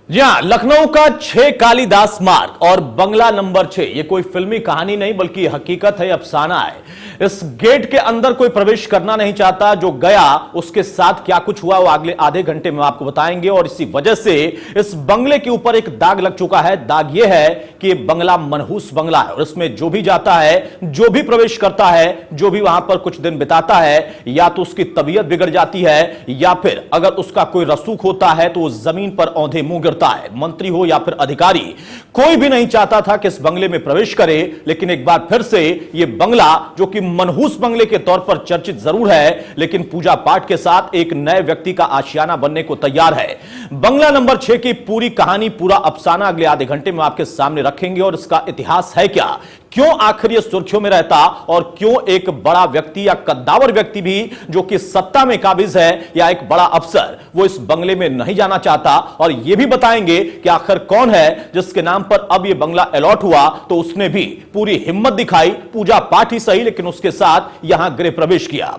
जी हाँ, लखनऊ का 6 कालिदास मार्ग और बंगला नंबर 6 ये कोई फिल्मी कहानी नहीं बल्कि हकीकत है, अफसाना है। इस गेट के अंदर कोई प्रवेश करना नहीं चाहता, जो गया उसके साथ क्या कुछ हुआ वो अगले आधे घंटे में आपको बताएंगे। और इसी वजह से इस बंगले के ऊपर एक दाग लग चुका है। दाग ये है कि ये बंगला मनहूस बंगला है और इसमें जो भी जाता है, जो भी प्रवेश करता है, जो भी वहां पर कुछ दिन बिताता है, या तो उसकी तबीयत बिगड़ जाती है या फिर अगर उसका कोई रसूख होता है तो वो जमीन पर औंधे मुंह गिरता है। मंत्री हो या फिर अधिकारी, कोई भी नहीं चाहता था कि इस बंगले में प्रवेश करे। लेकिन एक बार फिर से यह बंगला, जो कि मनहूस बंगले के तौर पर चर्चित जरूर है, लेकिन पूजा पाठ के साथ एक नए व्यक्ति का आशियाना बनने को तैयार है। बंगला नंबर 6 की पूरी कहानी, पूरा अफसाना अगले आधे घंटे में आपके सामने रखेंगे। और इसका इतिहास है क्या, क्यों आखिर यह सुर्खियों में रहता और क्यों एक बड़ा व्यक्ति या कद्दावर व्यक्ति भी जो कि सत्ता में काबिज है या एक बड़ा अफसर, वो इस बंगले में नहीं जाना चाहता। और यह भी बताएंगे कि आखिर कौन है जिसके नाम पर अब यह बंगला अलॉट हुआ, तो उसने भी पूरी हिम्मत दिखाई, पूजा पाठ ही सही लेकिन उसके साथ यहां गृह प्रवेश किया।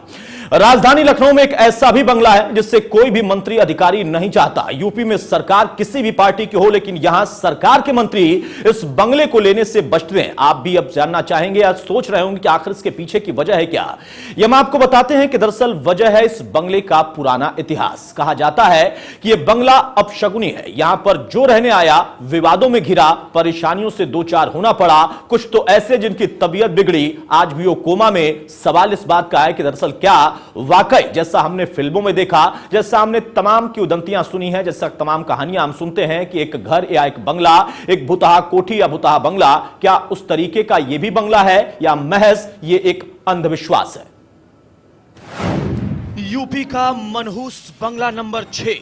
राजधानी लखनऊ में एक ऐसा भी बंगला है जिससे कोई भी मंत्री अधिकारी नहीं चाहता। यूपी में सरकार किसी भी पार्टी की हो, लेकिन यहां सरकार के मंत्री इस बंगले को लेने से बचते हैं। आप भी अब जानना चाहेंगे या सोच रहे होंगे कि आखिर इसके पीछे की वजह है क्या। यह हम आपको बताते हैं कि दरअसल वजह है इस बंगले का पुराना इतिहास। कहा जाता है कि यह बंगला अपशगुनी है। यहां पर जो रहने आया विवादों में घिरा, परेशानियों से दो चार होना पड़ा। कुछ तो ऐसे जिनकी तबीयत बिगड़ी, आज भी वो कोमा में। सवाल इस बात का है कि दरअसल क्या वाकई जैसा हमने फिल्मों में देखा, जैसा हमने तमाम की उदंतियां सुनी हैं, जैसा तमाम कहानियां हम सुनते हैं कि एक घर या एक बंगला, एक भुतहा कोठी या भुतहा बंगला, क्या उस तरीके का यह भी बंगला है या महज ये एक अंधविश्वास है। यूपी का मनहूस बंगला नंबर 6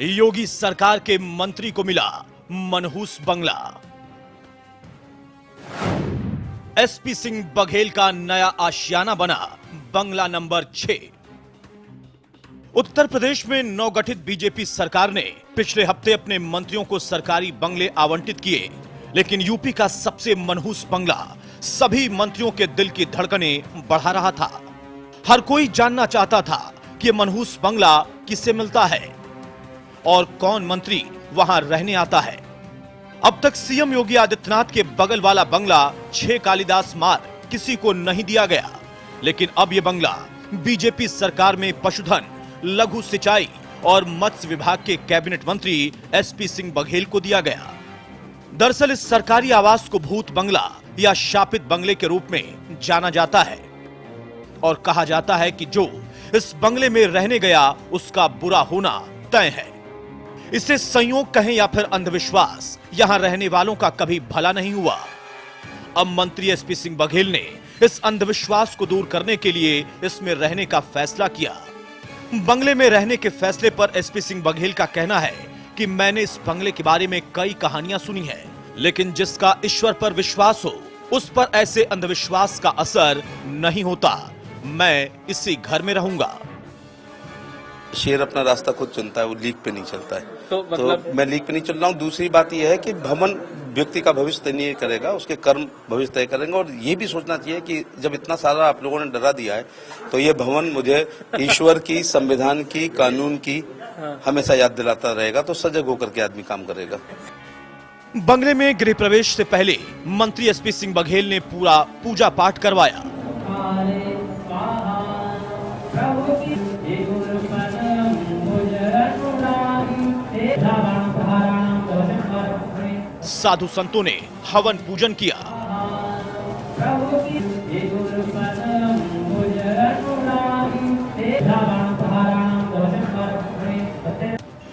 योगी सरकार के मंत्री को मिला मनहूस बंगला। एसपी सिंह बघेल का नया आशियाना बना बंगला नंबर 6। उत्तर प्रदेश में नवगठित बीजेपी सरकार ने पिछले हफ्ते अपने मंत्रियों को सरकारी बंगले आवंटित किए, लेकिन यूपी का सबसे मनहूस बंगला सभी मंत्रियों के दिल की धड़कनें बढ़ा रहा था। हर कोई जानना चाहता था कि मनहूस बंगला किससे मिलता है और कौन मंत्री वहां रहने आता है। अब तक सीएम योगी आदित्यनाथ के बगल वाला बंगला 6 कालिदास मार्ग किसी को नहीं दिया गया, लेकिन अब यह बंगला बीजेपी सरकार में पशुधन, लघु सिंचाई और मत्स्य विभाग के कैबिनेट मंत्री एसपी सिंह बघेल को दिया गया। दरअसल इस सरकारी आवास को भूत बंगला या शापित बंगले के रूप में जाना जाता है और कहा जाता है कि जो इस बंगले में रहने गया उसका बुरा होना तय है। इसे संयोग कहें या फिर अंधविश्वास, यहां रहने वालों का कभी भला नहीं हुआ। अब मंत्री एसपी सिंह बघेल ने इस अंधविश्वास को दूर करने के लिए इसमें रहने का फैसला किया। बंगले में रहने के फैसले पर एसपी सिंह बघेल का कहना है कि मैंने इस बंगले के बारे में कई कहानियां सुनी हैं, लेकिन जिसका ईश्वर पर विश्वास हो उस पर ऐसे अंधविश्वास का असर नहीं होता। मैं इसी घर में रहूंगा। शेर अपना रास्ता खुद चुनता है, वो लीक पे नहीं चलता है। तो मैं लीक पे नहीं चल रहा हूँ। दूसरी बात यह है कि भवन व्यक्ति का भविष्य तय नहीं करेगा, उसके कर्म भविष्य तय करेंगे। और ये भी सोचना चाहिए कि जब इतना सारा आप लोगों ने डरा दिया है, तो ये भवन मुझे ईश्वर की, संविधान की, कानून की हमेशा याद दिलाता रहेगा। तो सजग होकर के आदमी काम करेगा। बंगले में गृह प्रवेश से पहले मंत्री एसपी सिंह बघेल ने पूरा पूजा पाठ करवाया। साधु संतों ने हवन पूजन किया।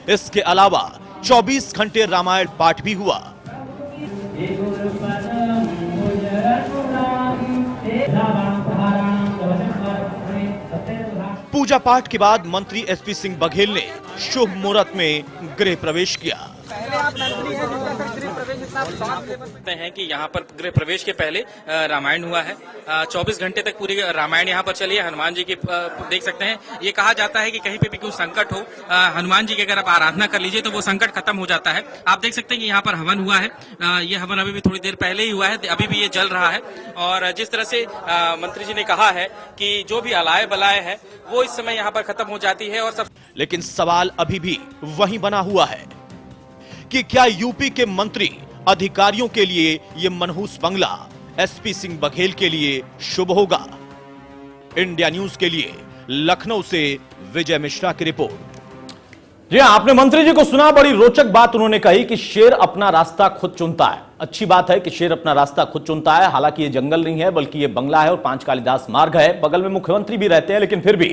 इसके अलावा 24 घंटे रामायण पाठ भी हुआ। पूजा पाठ के बाद मंत्री एसपी सिंह बघेल ने शुभ मुहूर्त में गृह प्रवेश किया। पहले आप मंत्री हैं, जिनका गृह प्रवेश सकते हैं कि यहाँ पर गृह प्रवेश के पहले रामायण हुआ है। 24 घंटे तक पूरी रामायण यहाँ पर चली है। हनुमान जी की देख सकते हैं। ये कहा जाता है कि कहीं पे भी कोई संकट हो, हनुमान जी की अगर आप आराधना कर लीजिए तो वो संकट खत्म हो जाता है। आप देख सकते हैं कि यहाँ पर हवन हुआ है। ये हवन अभी भी थोड़ी देर पहले ही हुआ है, अभी भी ये जल रहा है। और जिस तरह से मंत्री जी ने कहा है कि जो भी अलाय बलाय है वो इस समय यहाँ पर खत्म हो जाती है। और सब लेकिन सवाल अभी भी वही बना हुआ है कि क्या यूपी के मंत्री अधिकारियों के लिए ये मनहूस बंगला एसपी सिंह बघेल के लिए शुभ होगा? इंडिया न्यूज के लिए लखनऊ से विजय मिश्रा की रिपोर्ट। जी हां, आपने मंत्री जी को सुना। बड़ी रोचक बात उन्होंने कही कि शेर अपना रास्ता खुद चुनता है। अच्छी बात है कि शेर अपना रास्ता खुद चुनता है। हालांकि ये जंगल नहीं है बल्कि ये बंगला है और 5 कालिदास मार्ग है। बगल में मुख्यमंत्री भी रहते हैं, लेकिन फिर भी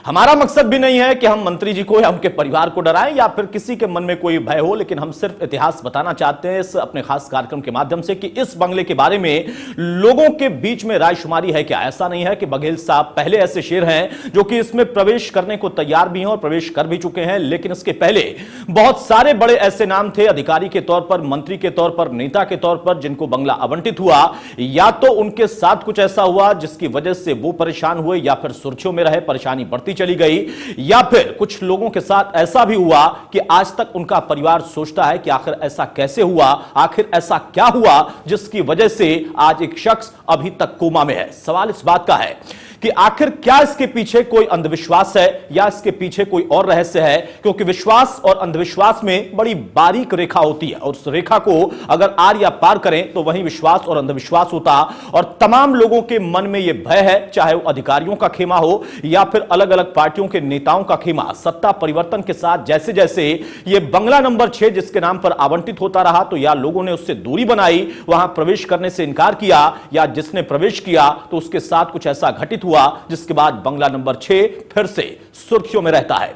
हमारा मकसद भी नहीं है कि हम मंत्री जी को या उनके परिवार को डराएं या फिर किसी के मन में कोई भय हो। लेकिन हम सिर्फ इतिहास बताना चाहते हैं इस अपने खास कार्यक्रम के माध्यम से कि इस बंगले के बारे में लोगों के बीच में रायशुमारी है क्या। ऐसा नहीं है कि बघेल साहब पहले ऐसे शेर हैं जो कि इसमें प्रवेश करने को तैयार भी हैं और प्रवेश कर भी चुके हैं। लेकिन इसके पहले बहुत सारे बड़े ऐसे नाम थे, अधिकारी के तौर पर, मंत्री के तौर पर, नेता के तौर पर, जिनको बंगला आवंटित हुआ। या तो उनके साथ कुछ ऐसा हुआ जिसकी वजह से वो परेशान हुए या फिर सुर्खियों में रहे, परेशानी बढ़ती चली गई, या फिर कुछ लोगों के साथ ऐसा भी हुआ कि आज तक उनका परिवार सोचता है कि आखिर ऐसा कैसे हुआ, आखिर ऐसा क्या हुआ जिसकी वजह से आज एक शख्स अभी तक कोमा में है। सवाल इस बात का है कि आखिर क्या इसके पीछे कोई अंधविश्वास है या इसके पीछे कोई और रहस्य है, क्योंकि विश्वास और अंधविश्वास में बड़ी बारीक रेखा होती है और उस रेखा को अगर आर या पार करें तो वही विश्वास और अंधविश्वास होता। और तमाम लोगों के मन में यह भय है, चाहे वो अधिकारियों का खेमा हो या फिर अलग अलग पार्टियों के नेताओं का खेमा। सत्ता परिवर्तन के साथ जैसे जैसे यह बंगला नंबर 6 जिसके नाम पर आवंटित होता रहा तो या लोगों ने उससे दूरी बनाई, वहां प्रवेश करने से इनकार किया, या जिसने प्रवेश किया तो उसके साथ कुछ ऐसा घटित हुआ जिसके बाद बंगला नंबर 6 फिर से सुर्खियों में रहता है।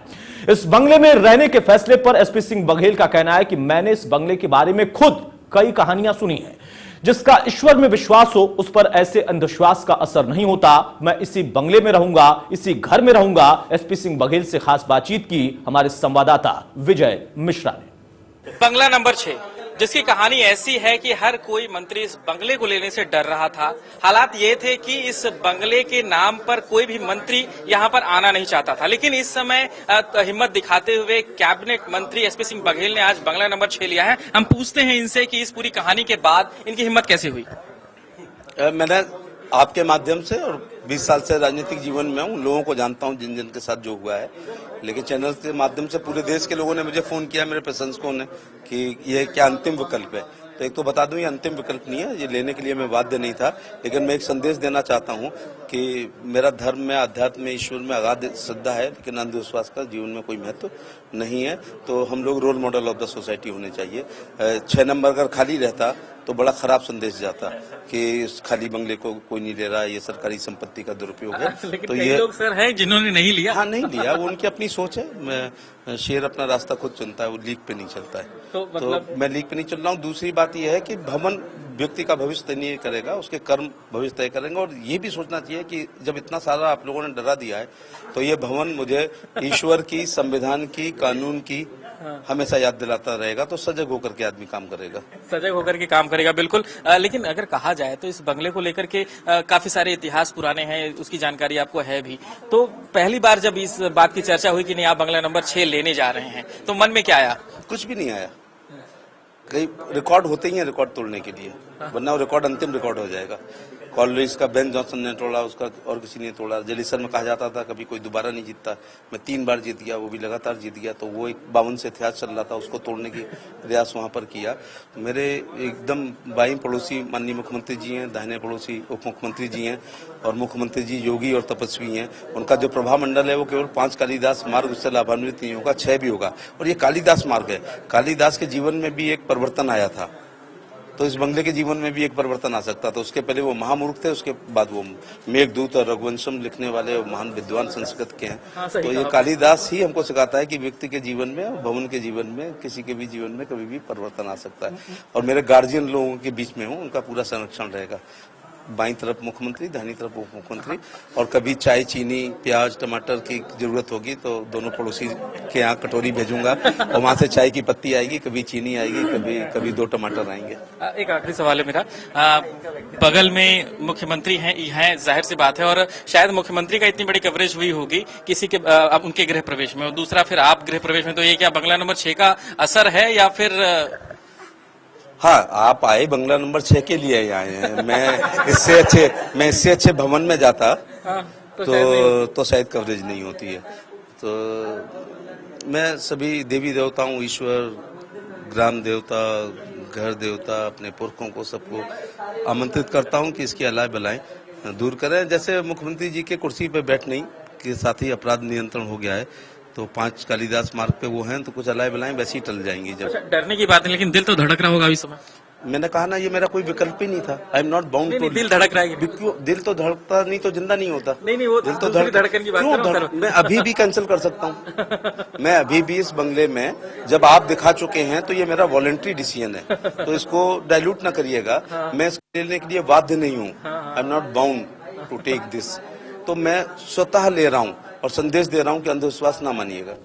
इस बंगले में रहने के फैसले पर एसपी सिंह बघेल का कहना है कि मैंने इस बंगले के बारे में खुद कई कहानियां सुनी हैं। जिसका ईश्वर में विश्वास हो उस पर ऐसे अंधविश्वास का असर नहीं होता। मैं इसी बंगले में रहूंगा, इसी घर में रहूंगा। एसपी सिंह बघेल से खास बातचीत की हमारे संवाददाता विजय मिश्रा ने। बंगला नंबर 6 जिसकी कहानी ऐसी है कि हर कोई मंत्री इस बंगले को लेने से डर रहा था। हालात ये थे कि इस बंगले के नाम पर कोई भी मंत्री यहाँ पर आना नहीं चाहता था, लेकिन इस समय हिम्मत दिखाते हुए कैबिनेट मंत्री एसपी सिंह बघेल ने आज बंगला नंबर 6 लिया है। हम पूछते हैं इनसे कि इस पूरी कहानी के बाद इनकी हिम्मत कैसे हुई। मैंने आपके माध्यम से और 20 साल से राजनीतिक जीवन में हूँ, लोगों को जानता हूँ जिन जिन के साथ जो हुआ है, लेकिन चैनल के माध्यम से पूरे देश के लोगों ने मुझे फोन किया, मेरे प्रशंसकों ने, कि ये क्या अंतिम विकल्प है। तो एक तो बता दूं ये अंतिम विकल्प नहीं है, ये लेने के लिए मैं बाध्य नहीं था, लेकिन मैं एक संदेश देना चाहता हूं कि मेरा धर्म में, अध्यात्म में, ईश्वर में अगाध श्रद्धा है, लेकिन अंधविश्वास का जीवन में कोई महत्व नहीं है। तो हम लोग role model of the society होने चाहिए। 6 नंबर अगर खाली रहता तो बड़ा खराब संदेश जाता कि इस खाली बंगले को कोई नहीं ले रहा, ये सरकारी संपत्ति का दुरुपयोग है। लेकिन तो कई ये लोग सर हैं जिन्होंने नहीं लिया। हाँ, नहीं लिया, वो उनकी अपनी सोच है। मैं शेर अपना रास्ता खुद चुनता है, वो लीक पे नहीं चलता है। तो मैं लीक पे नहीं चल रहा हूँ। दूसरी बात यह है कि भवन व्यक्ति का भविष्य तय नहीं करेगा, उसके कर्म भविष्य तय करेंगे। और ये भी सोचना चाहिए कि जब इतना सारा आप लोगों ने डरा दिया है तो ये भवन मुझे ईश्वर की, संविधान की, कानून की हमेशा याद दिलाता रहेगा। तो सजग होकर के आदमी काम करेगा, सजग होकर के काम करेगा, बिल्कुल। लेकिन अगर कहा जाए तो इस बंगले को लेकर के काफी सारे इतिहास पुराने हैं, उसकी जानकारी आपको है भी। तो पहली बार जब इस बात की चर्चा हुई कि नहीं आप बंगला नंबर 6 लेने जा रहे हैं, तो मन में क्या आया? कुछ भी नहीं आया। कई रिकॉर्ड होते ही हैं रिकॉर्ड तोड़ने के लिए, वरना वो रिकॉर्ड अंतिम रिकॉर्ड हो जाएगा। कॉलेज का बेन जॉनसन ने तोड़ा, उसका और किसी ने तोड़ा। जेलिसर में कहा जाता था कभी कोई दोबारा नहीं जीतता, मैं 3 बार जीत गया, वो भी लगातार जीत गया। तो वो एक 52 से इतिहास चल रहा था, उसको तोड़ने की प्रयास वहां पर किया। तो मेरे एकदम बाईं पड़ोसी माननीय मुख्यमंत्री जी हैं, दाहिने पड़ोसी उप मुख्यमंत्री जी हैं, और मुख्यमंत्री जी योगी और तपस्वी हैं। उनका जो प्रभाव मंडल है वो केवल 5 कालिदास मार्ग उससे लाभान्वित नहीं होगा, 6 भी होगा। और ये कालिदास मार्ग है। कालिदास के जीवन में भी एक परिवर्तन आया था, तो इस बंगले के जीवन में भी एक परिवर्तन आ सकता था। उसके पहले वो महामूर्ख थे, उसके बाद वो मेघदूत और रघुवंशम लिखने वाले महान विद्वान संस्कृत के हैं। तो ये कालिदास ही हमको सिखाता है कि व्यक्ति के जीवन में और भवन के जीवन में, किसी के भी जीवन में कभी भी परिवर्तन आ सकता है। और मेरे गार्जियन लोगों के बीच में हूँ, उनका पूरा संरक्षण रहेगा। बाईं तरफ मुख्यमंत्री, दाहिनी तरफ उप मुख्यमंत्री, और कभी चाय, चीनी, प्याज, टमाटर की जरूरत होगी तो दोनों पड़ोसी के यहाँ कटोरी भेजूंगा और वहां से चाय की पत्ती आएगी, कभी चीनी आएगी, कभी 2 टमाटर आएंगे। एक आखिरी सवाल है मेरा, बगल में मुख्यमंत्री हैं, जाहिर सी बात है, और शायद मुख्यमंत्री का इतनी बड़ी कवरेज हुई होगी किसी के उनके गृह प्रवेश में, और दूसरा फिर आप गृह प्रवेश में, तो ये क्या बंगला नंबर 6 का असर है या फिर? हाँ, आप आए बंगला नंबर 6 के लिए ही आए हैं। मैं इससे अच्छे भवन में जाता तो शायद कवरेज नहीं होती है। तो मैं सभी देवी देवताओं, ईश्वर, ग्राम देवता, घर देवता, अपने पुरखों को, सबको आमंत्रित करता हूं कि इसकी अलाय बलाएं दूर करें। जैसे मुख्यमंत्री जी के कुर्सी पे बैठने के साथ ही अपराध नियंत्रण हो गया है, तो 5 कालिदास मार्ग पे वो हैं, तो कुछ अलाय बलाएं वैसे ही टल जाएंगी। जब डरने की बात है, लेकिन दिल तो धड़क रहा होगा इस समय। मैंने कहा ना, ये मेरा कोई विकल्प ही नहीं था। I am not bound to. दिल धड़क रहा है। दिल तो धड़कता नहीं तो जिंदा नहीं होता। नहीं, वो दिल तो धड़कन की बात कर रहा हूं। मैं अभी भी कैंसिल कर सकता हूँ। मैं अभी भी इस बंगले में, जब आप दिखा चुके हैं तो ये मेरा वॉलंटरी डिसीजन है, तो इसको डाइल्यूट ना करिएगा। मैं इसको लेने के लिए बाध्य नहीं हूँ। I am not bound to take this. तो मैं स्वतः ले रहा हूँ और संदेश दे रहा हूँ कि अंधविश्वास ना मानिएगा।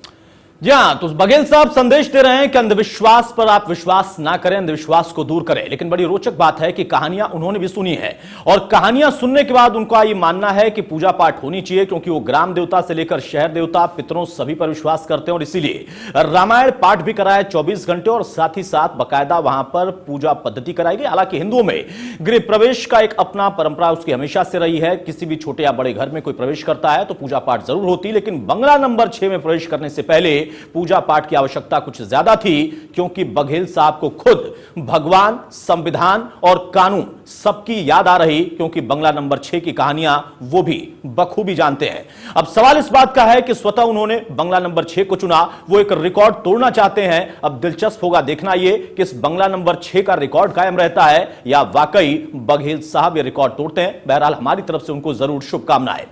जी हां, तो बघेल साहब संदेश दे रहे हैं कि अंधविश्वास पर आप विश्वास ना करें, अंधविश्वास को दूर करें। लेकिन बड़ी रोचक बात है कि कहानियां उन्होंने भी सुनी है, और कहानियां सुनने के बाद उनका यह मानना है कि पूजा पाठ होनी चाहिए, क्योंकि वो ग्राम देवता से लेकर शहर देवता, पितरों, सभी पर विश्वास करते हैं। और इसीलिए रामायण पाठ भी कराया 24 घंटे, और साथ ही साथ बाकायदा वहां पर पूजा पद्धति कराई गई। हालांकि हिंदुओं में गृह प्रवेश का एक अपना परंपरा उसकी हमेशा से रही है। किसी भी छोटे या बड़े घर में कोई प्रवेश करता है तो पूजा पाठ जरूर होती, लेकिन बंगला नंबर 6 में प्रवेश करने से पहले पूजा पाठ की आवश्यकता कुछ ज्यादा थी, क्योंकि बघेल साहब को खुद भगवान, संविधान और कानून सबकी याद आ रही, क्योंकि बंगला नंबर 6 की कहानियां वो भी बखूबी जानते हैं। अब सवाल इस बात का है कि स्वतः उन्होंने बंगला नंबर 6 को चुना, वो एक रिकॉर्ड तोड़ना चाहते हैं। अब दिलचस्प होगा देखना यह कि इस बंगला नंबर 6 का रिकॉर्ड कायम रहता है या वाकई बघेल साहब ये रिकॉर्ड तोड़ते हैं। बहरहाल हमारी तरफ से उनको जरूर शुभकामनाएं।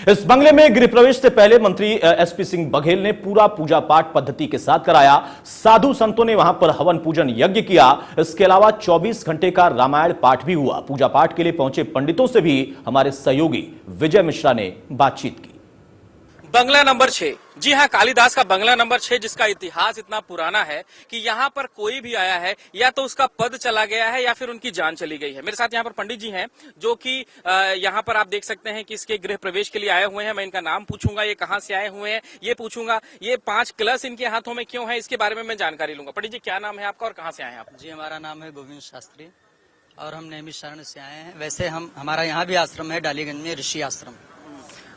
इस बंगले में गृह प्रवेश से पहले मंत्री एसपी सिंह बघेल ने पूरा पूजा पाठ पद्धति के साथ कराया। साधु संतों ने वहां पर हवन पूजन यज्ञ किया। इसके अलावा 24 घंटे का रामायण पाठ भी हुआ। पूजा पाठ के लिए पहुंचे पंडितों से भी हमारे सहयोगी विजय मिश्रा ने बातचीत की। बंगला नंबर 6, जी हाँ, कालिदास का बंगला नंबर 6, जिसका इतिहास इतना पुराना है कि यहाँ पर कोई भी आया है या तो उसका पद चला गया है या फिर उनकी जान चली गई है। मेरे साथ यहाँ पर पंडित जी हैं, जो कि यहाँ पर आप देख सकते हैं कि इसके गृह प्रवेश के लिए आए हुए हैं। मैं इनका नाम पूछूंगा, ये कहाँ से आए हुए हैं ये पूछूंगा, ये 5 कलश इनके हाथों में क्यों है, इसके बारे में मैं जानकारी लूंगा। पंडित जी, क्या नाम है आपका और कहाँ से आए हैं आप? जी, हमारा नाम है गोविंद शास्त्री और हम नैमिषारण्य से आए हैं। वैसे हमारा यहाँ भी आश्रम है, डालीगंज में ऋषि आश्रम।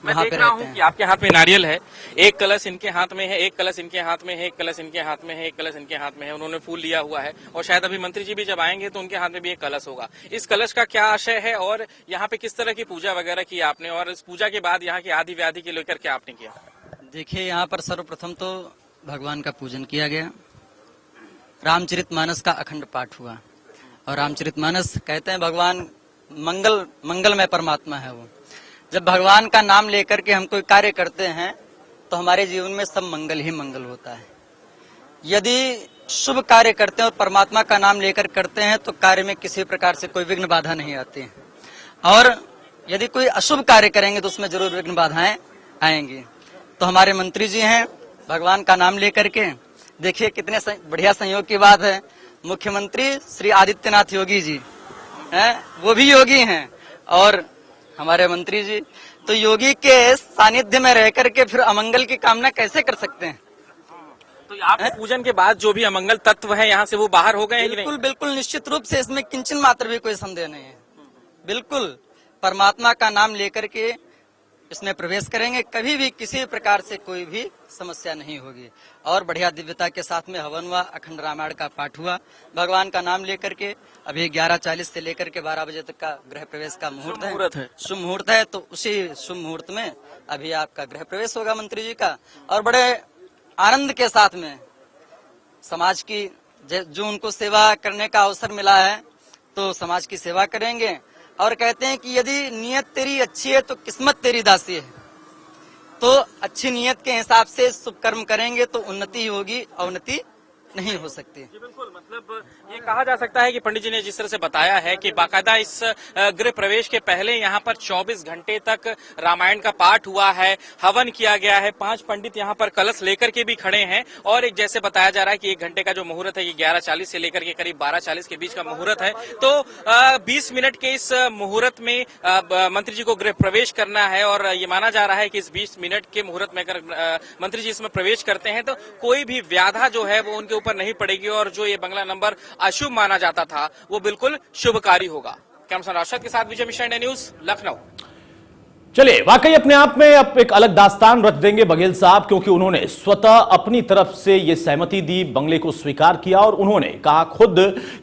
मैं देख रहा हूँ कि आपके हाथ में नारियल है, एक कलश इनके हाथ में है, एक कलश इनके हाथ में है, एक कलश इनके हाथ में है, एक कलश इनके हाथ में है। उन्होंने फूल लिया हुआ है, और शायद अभी मंत्री जी भी जब आएंगे तो उनके हाथ में भी एक कलश होगा। इस कलश का क्या आशय है और यहाँ पे किस तरह की पूजा वगैरह की आपने, और इस पूजा के बाद यहाँ की आदि व्याधि के लेकर क्या आपने किया? देखिए, यहाँ पर सर्वप्रथम तो भगवान का पूजन किया गया, रामचरितमानस का अखंड पाठ हुआ। और रामचरितमानस कहते हैं भगवान मंगलमय परमात्मा है। वो जब भगवान का नाम लेकर के हम कोई कार्य करते हैं तो हमारे जीवन में सब मंगल ही मंगल होता है। यदि शुभ कार्य करते हैं और परमात्मा का नाम लेकर करते हैं तो कार्य में किसी प्रकार से कोई विघ्न बाधा नहीं आती है, और यदि कोई अशुभ कार्य करेंगे तो उसमें जरूर विघ्न बाधाएं आएंगी। तो हमारे मंत्री जी हैं, भगवान का नाम लेकर के, देखिए कितने बढ़िया संयोग की बात है। मुख्यमंत्री श्री आदित्यनाथ योगी जी हैं, वो भी योगी हैं, और हमारे मंत्री जी तो योगी के सानिध्य में रह करके फिर अमंगल की कामना कैसे कर सकते हैं? तो आप पूजन के बाद जो भी अमंगल तत्व है यहाँ से वो बाहर हो गए? बिल्कुल बिल्कुल, निश्चित रूप से इसमें किंचन मात्र भी कोई संदेह नहीं है। बिल्कुल परमात्मा का नाम लेकर के इसमें प्रवेश करेंगे, कभी भी किसी प्रकार से कोई भी समस्या नहीं होगी। और बढ़िया दिव्यता के साथ में हवन हुआ, अखंड रामायण का पाठ हुआ, भगवान का नाम लेकर के। अभी 11:40 से लेकर के 12 बजे तक का गृह प्रवेश का मुहूर्त है, शुभ मुहूर्त है। तो उसी शुभ मुहूर्त में अभी आपका गृह प्रवेश होगा मंत्री जी का, और बड़े आनंद के साथ में समाज की जो उनको सेवा करने का अवसर मिला है तो समाज की सेवा करेंगे। और कहते हैं कि यदि नियत तेरी अच्छी है तो किस्मत तेरी दासी है। तो अच्छी नियत के हिसाब से शुभ कर्म करेंगे तो उन्नति होगी, अवनति नहीं हो सकती। जी बिल्कुल, मतलब ये कहा जा सकता है कि पंडित जी ने जिस तरह से बताया है कि बाकायदा इस गृह प्रवेश के पहले यहाँ पर 24 घंटे तक रामायण का पाठ हुआ है, हवन किया गया है, 5 पंडित यहाँ पर कलश लेकर के भी खड़े हैं और एक जैसे बताया जा रहा है कि 1 घंटे का जो मुहूर्त है ये 11:40 से लेकर के करीब 12:40 के बीच का मुहूर्त है। तो 20 मिनट के इस मुहूर्त में मंत्री जी को गृह प्रवेश करना है और ये माना जा रहा है कि इस 20 मिनट के मुहूर्त में अगर मंत्री जी इसमें प्रवेश करते हैं तो कोई भी व्याधा जो है वो उनके ऊपर नहीं पड़ेगी और जो ये बंगला नंबर अशुभ माना जाता था वो बिल्कुल शुभकारी होगा। कैमरा राशिद के साथ विजय मिश्रा, इंडिया न्यूज, लखनऊ। चलिए, वाकई अपने आप में अब एक अलग दास्तान रच देंगे बघेल साहब, क्योंकि उन्होंने स्वतः अपनी तरफ से यह सहमति दी, बंगले को स्वीकार किया और उन्होंने कहा खुद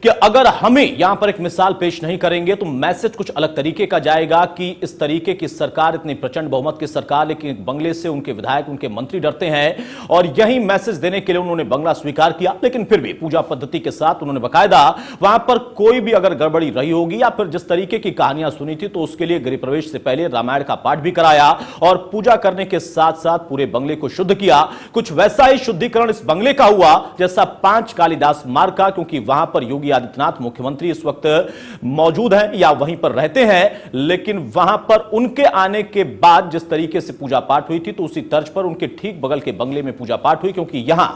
कि अगर हमें यहां पर एक मिसाल पेश नहीं करेंगे तो मैसेज कुछ अलग तरीके का जाएगा कि इस तरीके की सरकार, इतनी प्रचंड बहुमत की सरकार, लेकिन बंगले से उनके विधायक, उनके मंत्री डरते हैं और यही मैसेज देने के लिए उन्होंने बंगला स्वीकार किया। लेकिन फिर भी पूजा पद्धति के साथ उन्होंने बाकायदा वहां पर कोई भी अगर गड़बड़ी रही होगी या फिर जिस तरीके की कहानियां सुनी थी तो उसके लिए गृह प्रवेश से पहले रामायण का पाठ भी कराया और पूजा करने के साथ साथ पूरे बंगले को शुद्ध किया। कुछ वैसा ही शुद्धिकरण इस बंगले का हुआ जैसा 5 कालिदास मार्ग का, क्योंकि वहां पर योगी आदित्यनाथ मुख्यमंत्री इस वक्त मौजूद हैं या वहीं पर रहते हैं, लेकिन वहां पर उनके आने के बाद जिस तरीके से पूजा पाठ हुई थी तो उसी तर्ज पर उनके ठीक बगल के बंगले में पूजा पाठ हुई, क्योंकि यहां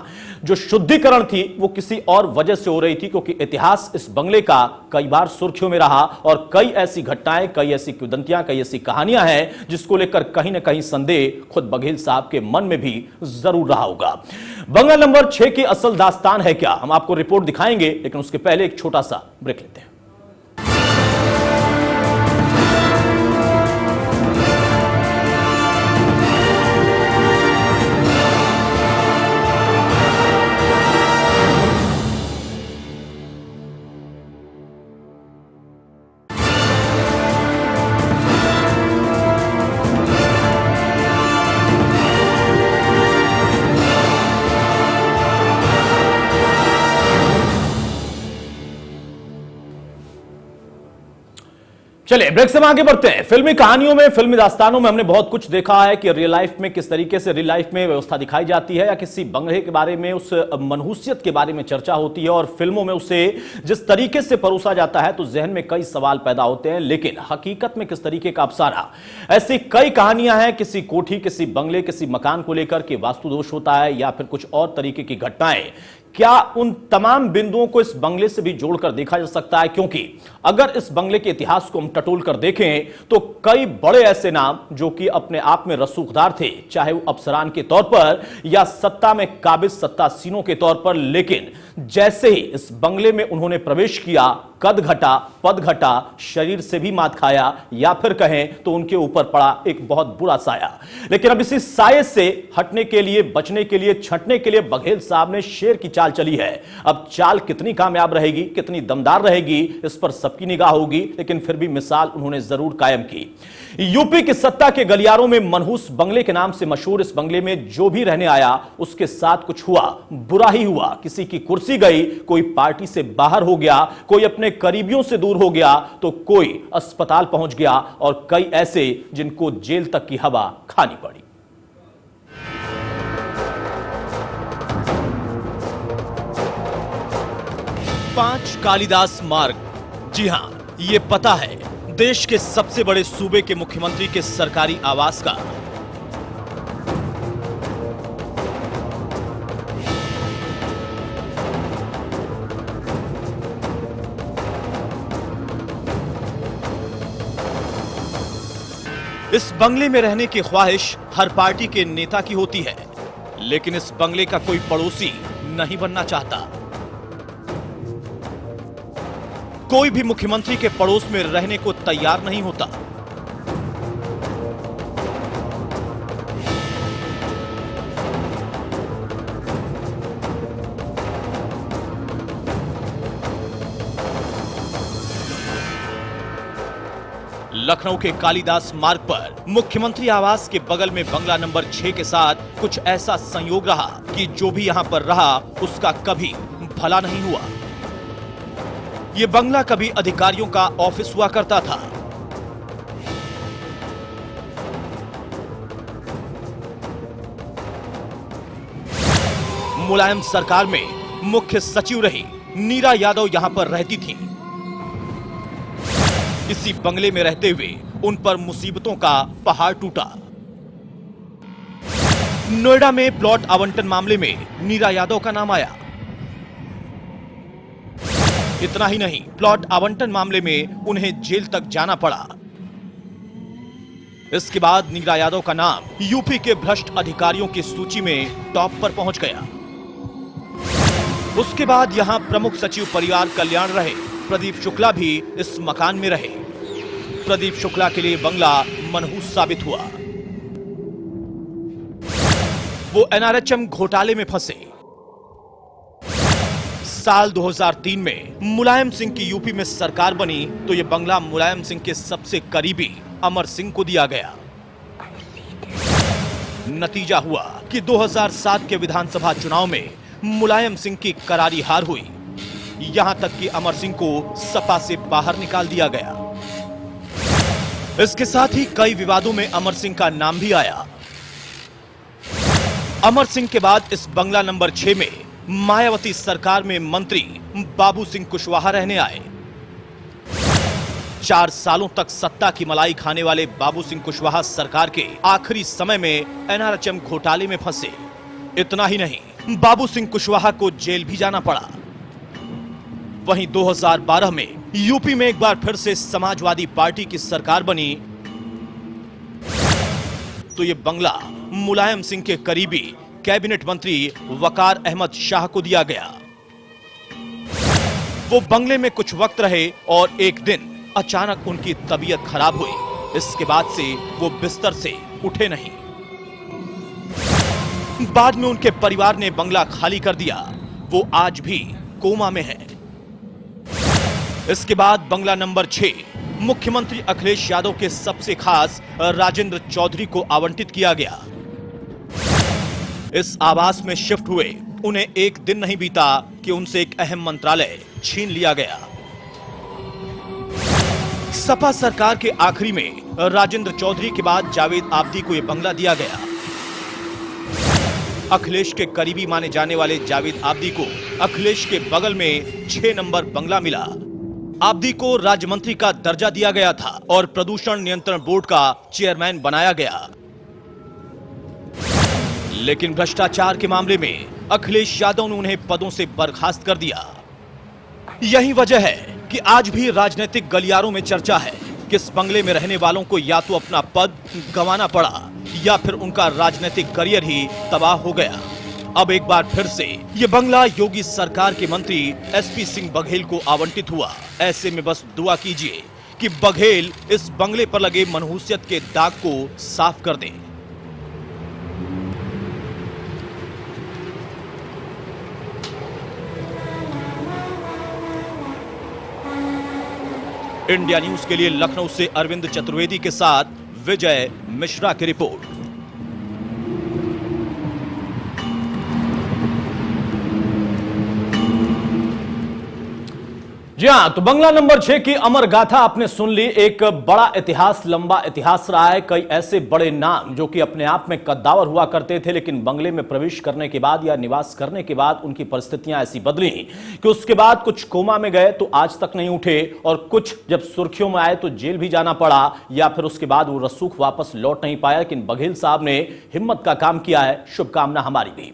जो शुद्धिकरण थी वो किसी और वजह से हो रही थी, क्योंकि इतिहास इस बंगले का कई बार सुर्खियों में रहा और कई ऐसी घटनाएं, कई ऐसी किंवदंतियां, कई ऐसी कहानियां हैं जिसको लेकर कहीं ना कहीं संदेह खुद बघेल साहब के मन में भी जरूर रहा होगा। बंगला नंबर 6 की असल दास्तान है क्या, हम आपको रिपोर्ट दिखाएंगे, लेकिन उसके पहले एक छोटा सा ब्रेक लेते हैं। चलिए, ब्रेक से हम आगे बढ़ते हैं। फिल्मी कहानियों में, फिल्मी दास्तानों में हमने बहुत कुछ देखा है कि रियल लाइफ में किस तरीके से रियल लाइफ में व्यवस्था दिखाई जाती है या किसी बंगले के बारे में, उस मनहूसियत के बारे में चर्चा होती है और फिल्मों में उसे जिस तरीके से परोसा जाता है तो जहन में कई सवाल पैदा होते हैं, लेकिन हकीकत में किस तरीके का अफसाना। ऐसी कई कहानियां हैं, किसी कोठी, किसी बंगले, किसी मकान को लेकर के वास्तु दोष होता है या फिर कुछ और तरीके की घटनाएं। क्या उन तमाम बिंदुओं को इस बंगले से भी जोड़कर देखा जा सकता है? क्योंकि अगर इस बंगले के इतिहास को हम टटोल कर देखें तो कई बड़े ऐसे नाम जो कि अपने आप में रसूखदार थे, चाहे वो अफसरान के तौर पर या सत्ता में काबिज सत्तासीनों के तौर पर, लेकिन जैसे ही इस बंगले में उन्होंने प्रवेश किया, कद घटा, पद घटा, शरीर से भी मात खाया या फिर कहें तो उनके ऊपर पड़ा एक बहुत बुरा साया। लेकिन अब इसी साये से हटने के लिए, बचने के लिए, छंटने के लिए बघेल साहब ने शेर की चाल चली है। अब चाल कितनी कामयाब रहेगी, कितनी दमदार रहेगी, इस पर सबकी निगाह होगी, लेकिन फिर भी मिसाल उन्होंने जरूर कायम की। यूपी की सत्ता के गलियारों में मनहूस बंगले के नाम से मशहूर इस बंगले में जो भी रहने आया उसके साथ कुछ हुआ, बुरा ही हुआ। किसी की कुर्सी गई, कोई पार्टी से बाहर हो गया, कोई अपने करीबियों से दूर हो गया, तो कोई अस्पताल पहुंच गया और कई ऐसे जिनको जेल तक की हवा खानी पड़ी। पांच कालिदास मार्ग, जी हां, ये पता है देश के सबसे बड़े सूबे के मुख्यमंत्री के सरकारी आवास का। इस बंगले में रहने की ख्वाहिश हर पार्टी के नेता की होती है, लेकिन इस बंगले का कोई पड़ोसी नहीं बनना चाहता। कोई भी मुख्यमंत्री के पड़ोस में रहने को तैयार नहीं होता। लखनऊ के कालिदास मार्ग पर मुख्यमंत्री आवास के बगल में बंगला नंबर 6 के साथ कुछ ऐसा संयोग रहा कि जो भी यहां पर रहा उसका कभी भला नहीं हुआ। यह बंगला कभी अधिकारियों का ऑफिस हुआ करता था। मुलायम सरकार में मुख्य सचिव रही नीरा यादव यहां पर रहती थी। इसी बंगले में रहते हुए उन पर मुसीबतों का पहाड़ टूटा। नोएडा में प्लॉट आवंटन मामले में नीरा यादव का नाम आया। इतना ही नहीं, प्लॉट आवंटन मामले में उन्हें जेल तक जाना पड़ा। इसके बाद नीरा यादव का नाम यूपी के भ्रष्ट अधिकारियों की सूची में टॉप पर पहुंच गया। उसके बाद यहां प्रमुख सचिव परिवार कल्याण रहे प्रदीप शुक्ला भी इस मकान में रहे। प्रदीप शुक्ला के लिए बंगला मनहूस साबित हुआ। वो एनआरएचएम घोटाले में फंसे। साल 2003 में मुलायम सिंह की यूपी में सरकार बनी तो यह बंगला मुलायम सिंह के सबसे करीबी अमर सिंह को दिया गया। नतीजा हुआ कि 2007 के विधानसभा चुनाव में मुलायम सिंह की करारी हार हुई। यहां तक कि अमर सिंह को सपा से बाहर निकाल दिया गया। इसके साथ ही कई विवादों में अमर सिंह का नाम भी आया। अमर सिंह के बाद इस बंगला नंबर 6 में मायावती सरकार में मंत्री बाबू सिंह कुशवाहा रहने आए। 4 सालों तक सत्ता की मलाई खाने वाले बाबू सिंह कुशवाहा सरकार के आखिरी समय में एनआरएचएम घोटाले में फंसे। इतना ही नहीं, बाबू सिंह कुशवाहा को जेल भी जाना पड़ा। वहीं 2012 में यूपी में एक बार फिर से समाजवादी पार्टी की सरकार बनी तो यह बंगला मुलायम सिंह के करीबी कैबिनेट मंत्री वकार अहमद शाह को दिया गया। वो बंगले में कुछ वक्त रहे और एक दिन अचानक उनकी तबीयत खराब हुई। इसके बाद से वो बिस्तर से उठे नहीं। बाद में उनके परिवार ने बंगला खाली कर दिया। वो आज भी कोमा में है। इसके बाद बंगला नंबर 6 मुख्यमंत्री अखिलेश यादव के सबसे खास राजेंद्र चौधरी को आवंटित किया गया। इस आवास में शिफ्ट हुए उन्हें एक दिन नहीं बीता कि उनसे एक अहम मंत्रालय छीन लिया गया। सपा सरकार के आखिरी में राजेंद्र चौधरी के बाद जावेद आब्दी को यह बंगला दिया गया। अखिलेश के करीबी माने जाने वाले जावेद आब्दी को अखिलेश के बगल में 6 नंबर बंगला मिला। आब्दी को राज्य मंत्री का दर्जा दिया गया था और प्रदूषण नियंत्रण बोर्ड का चेयरमैन बनाया गया। लेकिन भ्रष्टाचार के मामले में अखिलेश यादव ने उन्हें पदों से बर्खास्त कर दिया। यही वजह है कि आज भी राजनीतिक गलियारों में चर्चा है कि इस बंगले में रहने वालों को या तो अपना पद गंवाना पड़ा या फिर उनका राजनीतिक करियर ही तबाह हो गया। अब एक बार फिर से ये बंगला योगी सरकार के मंत्री एसपी सिंह बघेल को आवंटित हुआ। ऐसे में बस दुआ कीजिए कि बघेल इस बंगले पर लगे मनहूसियत के दाग को साफ कर दें। इंडिया न्यूज के लिए लखनऊ से अरविंद चतुर्वेदी के साथ विजय मिश्रा की रिपोर्ट। जी हां, तो बंगला नंबर 6 की अमर गाथा आपने सुन ली। एक बड़ा इतिहास, लंबा इतिहास रहा है। कई ऐसे बड़े नाम जो कि अपने आप में कद्दावर हुआ करते थे, लेकिन बंगले में प्रवेश करने के बाद या निवास करने के बाद उनकी परिस्थितियां ऐसी बदली कि उसके बाद कुछ कोमा में गए तो आज तक नहीं उठे, और कुछ जब सुर्खियों में आए तो जेल भी जाना पड़ा, या फिर उसके बाद वो रसूख वापस लौट नहीं पाया। लेकिन बघेल साहब ने हिम्मत का काम किया है। शुभकामना हमारी भी।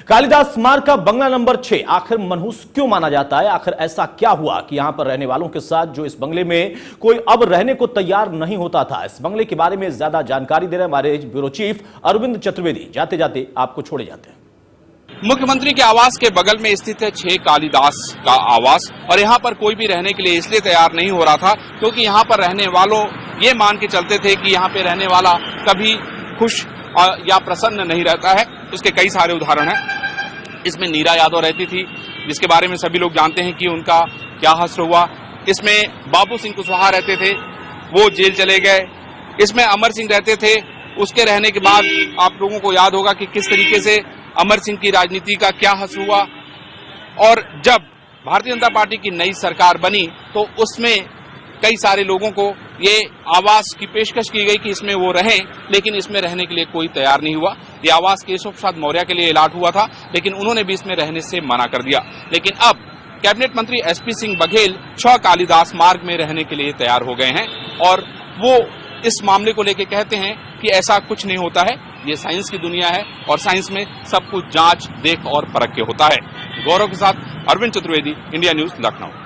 कालिदास स्मारक का बंगला नंबर 6 आखिर मनहूस क्यों माना जाता है? आखिर ऐसा क्या हुआ कि यहां पर रहने वालों के साथ जो इस बंगले में कोई अब रहने को तैयार नहीं होता था? इस बंगले के बारे में ज्यादा जानकारी दे रहे हमारे ब्यूरो चीफ अरविंद चतुर्वेदी। जाते जाते आपको छोड़े जाते हैं। मुख्यमंत्री के आवास के बगल में स्थित है 6 कालिदास का आवास, और यहाँ पर कोई भी रहने के लिए इसलिए तैयार नहीं हो रहा था क्योंकि यहाँ पर रहने वालों ये मान के चलते थे कि यहाँ पे रहने वाला कभी खुश या प्रसन्न नहीं रहता है। उसके कई सारे उदाहरण हैं। इसमें नीरा यादव रहती थी, जिसके बारे में सभी लोग जानते हैं कि उनका क्या हश्र हुआ। इसमें बाबू सिंह कुशवाहा रहते थे, वो जेल चले गए। इसमें अमर सिंह रहते थे, उसके रहने के बाद आप लोगों को याद होगा कि किस तरीके से अमर सिंह की राजनीति का क्या हश्र हुआ। और जब भारतीय जनता पार्टी की नई सरकार बनी तो उसमें कई सारे लोगों को ये आवास की पेशकश की गई कि इसमें वो रहें, लेकिन इसमें रहने के लिए कोई तैयार नहीं हुआ। ये आवास केशव प्रसाद मौर्य के लिए अलॉट हुआ था, लेकिन उन्होंने भी इसमें रहने से मना कर दिया। लेकिन अब कैबिनेट मंत्री एसपी सिंह बघेल 6 कालिदास मार्ग में रहने के लिए तैयार हो गए हैं और वो इस मामले को लेकर कहते हैं कि ऐसा कुछ नहीं होता है, ये साइंस की दुनिया है और साइंस में सब कुछ जांच, देख और परख के होता है। गौरव के साथ अरविंद चतुर्वेदी, इंडिया न्यूज, लखनऊ।